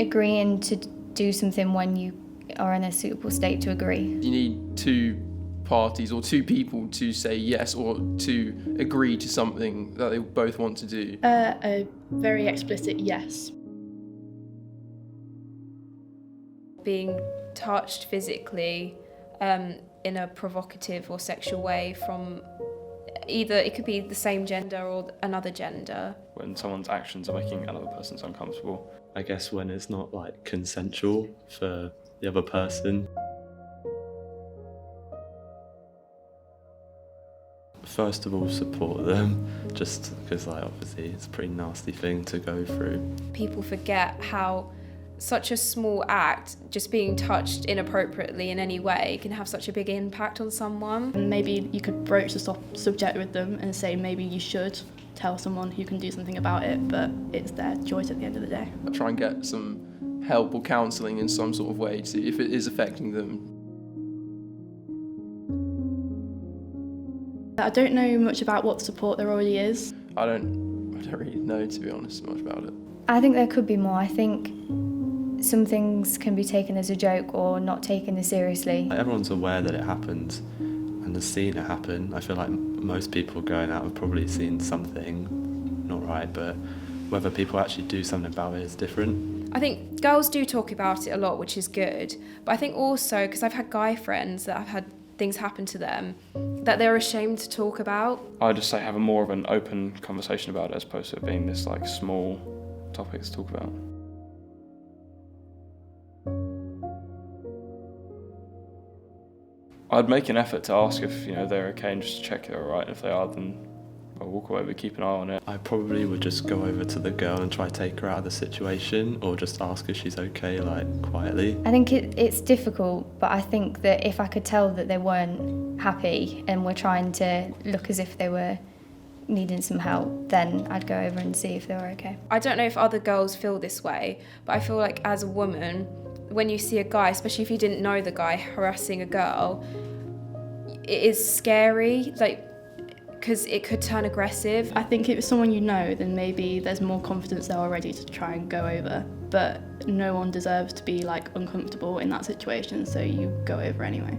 agreeing to do something when you are in a suitable state to agree. You need two parties or two people to say yes or to agree to something that they both want to do. A very explicit yes. Being touched physically in a provocative or sexual way from either, it could be the same gender or another gender. When someone's actions are making another person's uncomfortable. I guess when it's not like consensual for the other person. First of all, support them, just because like obviously it's a pretty nasty thing to go through. People forget how such a small act, just being touched inappropriately in any way, can have such a big impact on someone. And maybe you could broach the subject with them and say maybe you should tell someone who can do something about it, but it's their choice at the end of the day. I try and get some help or counselling in some sort of way to, if it is affecting them. I don't know much about what support there already is. I don't really know, to be honest, much about it. I think there could be more. I think some things can be taken as a joke or not taken as seriously. Everyone's aware that it happens and has seen it happen. I feel like most people going out have probably seen something not right, but whether people actually do something about it is different. I think girls do talk about it a lot, which is good, but I think also, because I've had guy friends that have had things happen to them that they're ashamed to talk about. I'd just say have a more of an open conversation about it as opposed to it being this like small topic to talk about. I'd make an effort to ask if they're okay and just check they're alright. If they are, then I'll walk away but keep an eye on it. I probably would just go over to the girl and try to take her out of the situation, or just ask if she's okay, like quietly. I think it's difficult, but I think that if I could tell that they weren't happy and were trying to look as if they were needing some help, then I'd go over and see if they were okay. I don't know if other girls feel this way, but I feel like as a woman, when you see a guy, especially if you didn't know the guy, harassing a girl, it is scary, because it could turn aggressive. I think if it's someone you know, then maybe there's more confidence there already to try and go over, but no one deserves to be uncomfortable in that situation, so you go over anyway.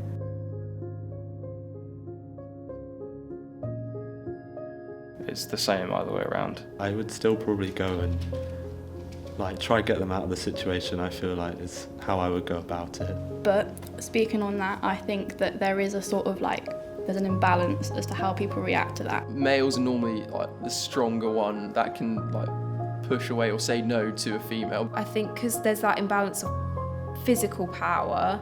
It's the same either way around. I would still probably go and try to get them out of the situation. I feel like is how I would go about it. But speaking on that, I think that there is a sort of there's an imbalance as to how people react to that. Males are normally the stronger one that can push away or say no to a female. I think because there's that imbalance of physical power,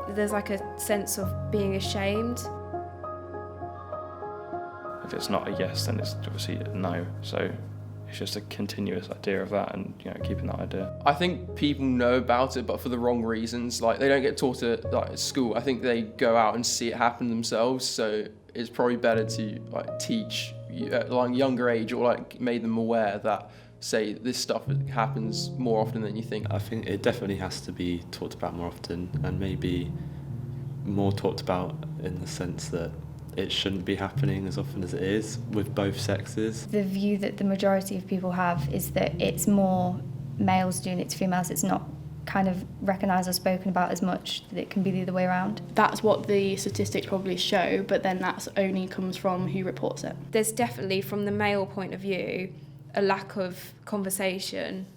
there's a sense of being ashamed. If it's not a yes, then it's obviously a no. So it's just a continuous idea of that and keeping that idea. I think people know about it, but for the wrong reasons. They don't get taught it at school. I think they go out and see it happen themselves. So it's probably better to teach at a younger age, or make them aware that, say, this stuff happens more often than you think. I think it definitely has to be talked about more often, and maybe more talked about in the sense that it shouldn't be happening as often as it is with both sexes. The view that the majority of people have is that it's more males doing it to females. It's not kind of recognised or spoken about as much, that it can be the other way around. That's what the statistics probably show, but then that's only comes from who reports it. There's definitely, from the male point of view, a lack of conversation